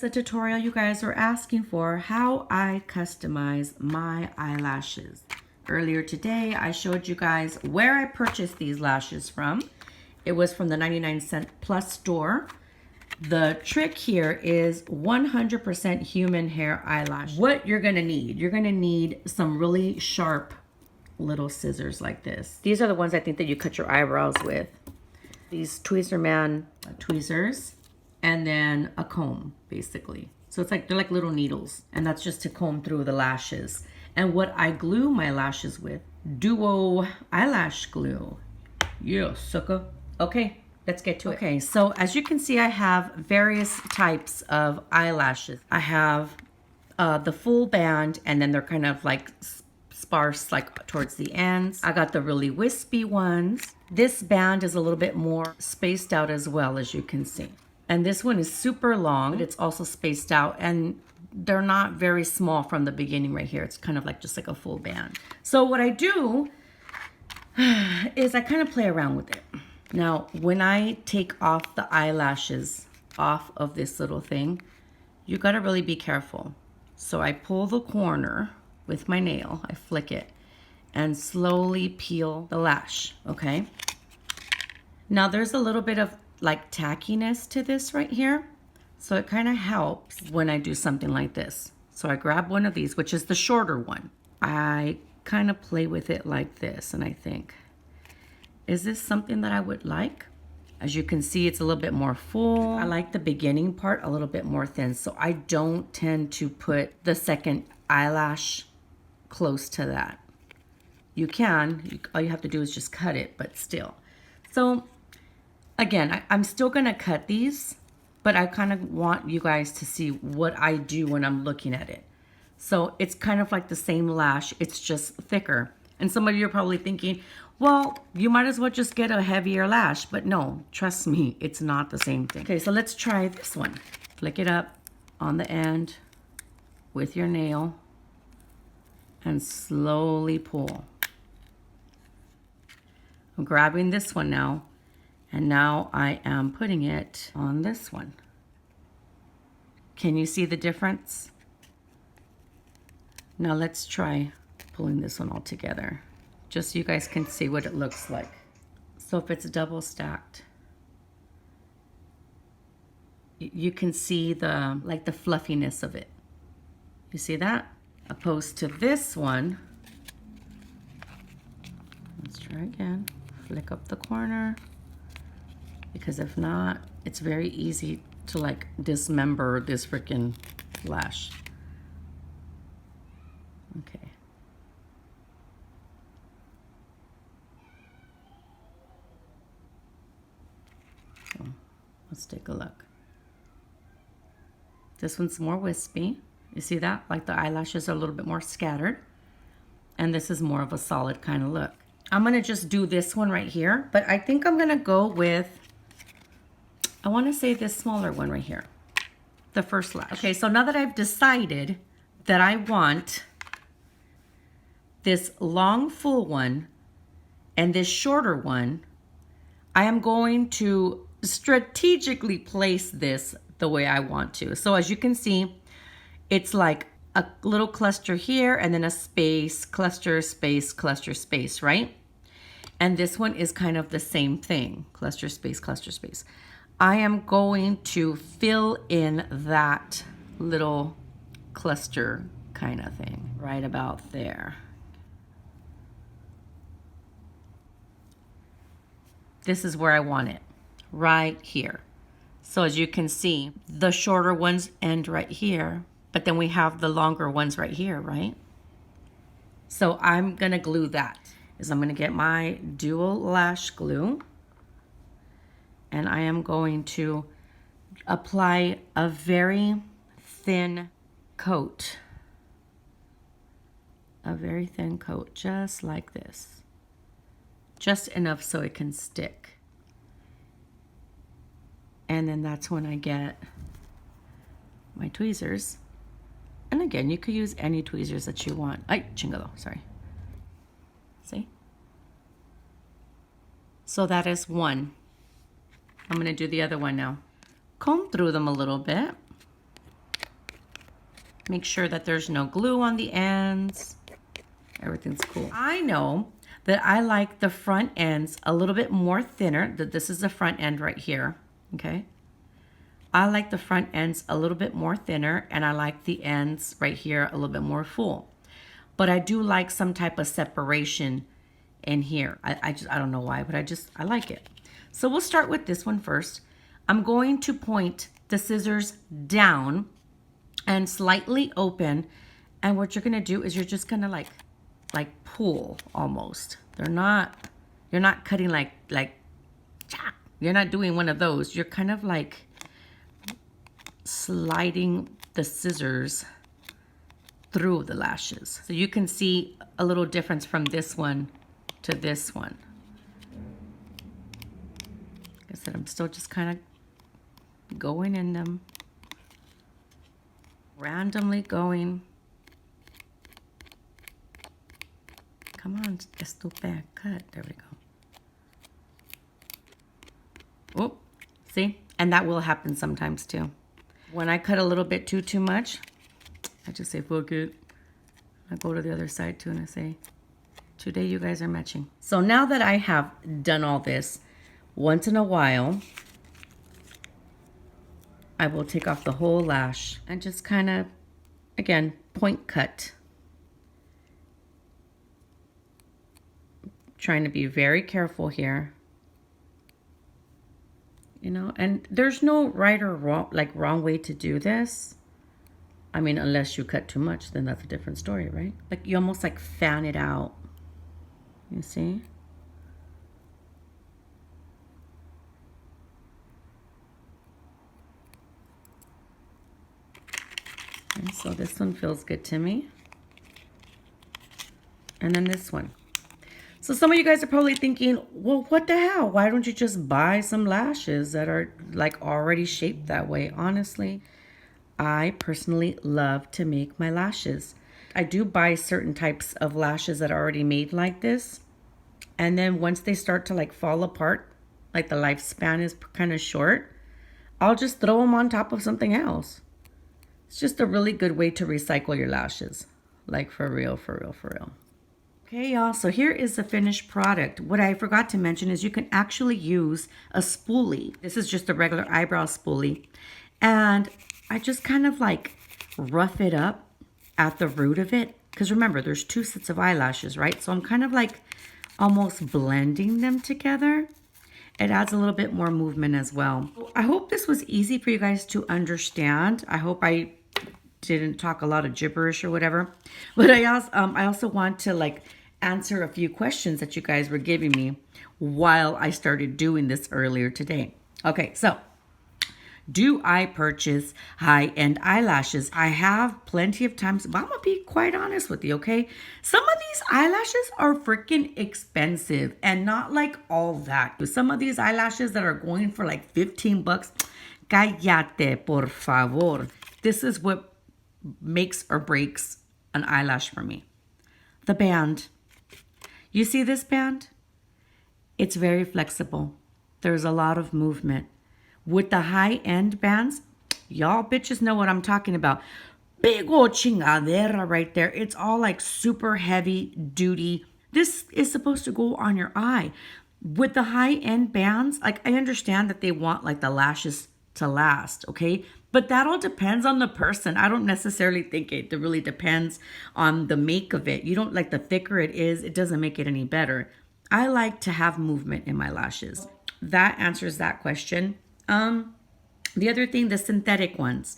the tutorial you guys were asking for, how I customize my eyelashes. Earlier today, I showed you guys where I purchased these lashes from. It was from the 99 Cent Plus store. The trick here is 100% human hair eyelash. What you're gonna need some really sharp little scissors like this. These are the ones I think that you cut your eyebrows with. These Tweezerman tweezers, and then a comb, basically. So it's like, they're like little needles, and that's just to comb through the lashes. And what I glue my lashes with, Duo eyelash glue. Yeah, sucker. Okay, let's get to it. Okay, so as you can see, I have various types of eyelashes. I have the full band, and then they're kind of like sparse, like towards the ends. I got the really wispy ones. This band is a little bit more spaced out as well, as you can see. And this one is super long, but it's also spaced out, and they're not very small from the beginning right here. It's kind of like just like a full band. So what I do is I kind of play around with it. Now, when I take off the eyelashes off of this little thing, you gotta really be careful. So I pull the corner with my nail, I flick it, and slowly peel the lash, okay? Now there's a little bit of like tackiness to this right here. So it kind of helps when I do something like this. So I grab one of these, which is the shorter one. I kind of play with it like this, and I think, is this something that I would like? As you can see, it's a little bit more full. I like the beginning part a little bit more thin, so I don't tend to put the second eyelash close to that. You can, all you have to do is just cut it, but still. So again, I'm still gonna cut these, but I kind of want you guys to see what I do when I'm looking at it. So it's kind of like the same lash, it's just thicker. And some of you are probably thinking, well, you might as well just get a heavier lash, but no, trust me, it's not the same thing. Okay, so let's try this one. Flick it up on the end with your nail and slowly pull. I'm grabbing this one now, and now I am putting it on this one. Can you see the difference? Now let's try pulling this one all together, just so you guys can see what it looks like. So if it's double stacked, you can see the, like the fluffiness of it. You see that? Opposed to this one, let's try again. Flick up the corner, because if not, it's very easy to like dismember this freaking lash. Okay. So let's take a look. This one's more wispy. You see that? Like the eyelashes are a little bit more scattered. And this is more of a solid kind of look. I'm gonna just do this one right here, but I think I'm gonna go with, I wanna say this smaller one right here, the first lash. Okay, so now that I've decided that I want this long full one and this shorter one, I am going to strategically place this the way I want to. So as you can see, it's like a little cluster here and then a space, cluster, space, cluster, space, right? And this one is kind of the same thing, cluster, space, cluster, space. I am going to fill in that little cluster kind of thing right about there. This is where I want it, right here. So as you can see, the shorter ones end right here, but then we have the longer ones right here, right? So I'm gonna glue that. I'm gonna get my Duo lash glue, and I am going to apply a very thin coat. A very thin coat, just like this. Just enough so it can stick. And then that's when I get my tweezers. And again, you could use any tweezers that you want. Ay, chingado, sorry. See? So that is one. I'm gonna do the other one now. Comb through them a little bit. Make sure that there's no glue on the ends. Everything's cool. I know that I like the front ends a little bit more thinner. That this is the front end right here, okay? I like the front ends a little bit more thinner, and I like the ends right here a little bit more full. But I do like some type of separation in here. I don't know why, but I like it. So we'll start with this one first. I'm going to point the scissors down and slightly open, and what you're gonna do is you're just gonna like pull almost. You're not cutting like you're not doing one of those. You're kind of like sliding the scissors through the lashes. So you can see a little difference from this one to this one. Like I said, I'm still just kind of going in them, randomly going. Come on, estúpida, cut. There we go. Oh, see? And that will happen sometimes too. When I cut a little bit too much, I just say, fuck it. I go to the other side too and I say, today you guys are matching. So now that I have done all this, once in a while, I will take off the whole lash and just kind of, again, point cut. Trying to be very careful here. You know, and there's no right or wrong way to do this. I mean, unless you cut too much, then that's a different story, right? Like you almost like fan it out. You see? And so this one feels good to me. And then this one. So some of you guys are probably thinking, well, what the hell? Why don't you just buy some lashes that are like already shaped that way? Honestly, I personally love to make my lashes. I do buy certain types of lashes that are already made like this. And then once they start to like fall apart, like the lifespan is kind of short, I'll just throw them on top of something else. It's just a really good way to recycle your lashes. Like for real, for real, for real. Okay, y'all, so here is the finished product. What I forgot to mention is you can actually use a spoolie. This is just a regular eyebrow spoolie. And I just kind of like rough it up at the root of it. Because remember, there's two sets of eyelashes, right? So I'm kind of like almost blending them together. It adds a little bit more movement as well. I hope this was easy for you guys to understand. I hope I didn't talk a lot of gibberish or whatever. But I also want to like answer a few questions that you guys were giving me while I started doing this earlier today. Okay, so do I purchase high-end eyelashes? I have plenty of times, but I'm gonna be quite honest with you, okay? Some of these eyelashes are freaking expensive and not like all that. Some of these eyelashes that are going for like 15 bucks, cállate, por favor. This is what makes or breaks an eyelash for me. The band. You see this band? It's very flexible. There's a lot of movement. With the high-end bands, y'all bitches know what I'm talking about. Big ol' chingadera right there. It's all like super heavy duty. This is supposed to go on your eye. With the high-end bands, like I understand that they want like the lashes to last, okay? But that all depends on the person. I don't necessarily think it really depends on the make of it. You don't like the thicker it is, it doesn't make it any better. I like to have movement in my lashes. That answers that question. The other thing, the synthetic ones.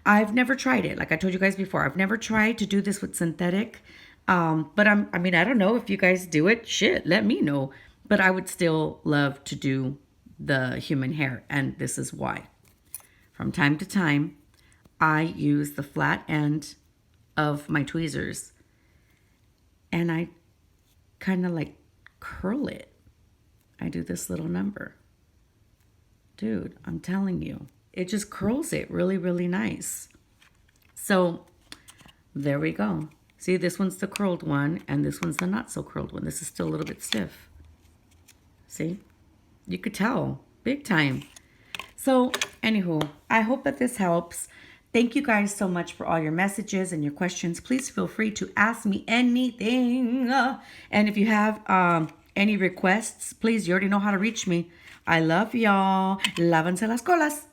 I've never tried it. Like I told you guys before, I've never tried to do this with synthetic. But I mean, I don't know if you guys do it. Shit, let me know. But I would still love to do the human hair, and this is why. From time to time, I use the flat end of my tweezers and I kind of like curl it. I do this little number. Dude, I'm telling you, it just curls it really, really nice. So there we go. See, this one's the curled one and this one's the not so curled one. This is still a little bit stiff. See, you could tell big time. So anywho, I hope that this helps. Thank you guys so much for all your messages and your questions. Please feel free to ask me anything. And if you have any requests, please, you already know how to reach me. I love y'all. Lávense las colas.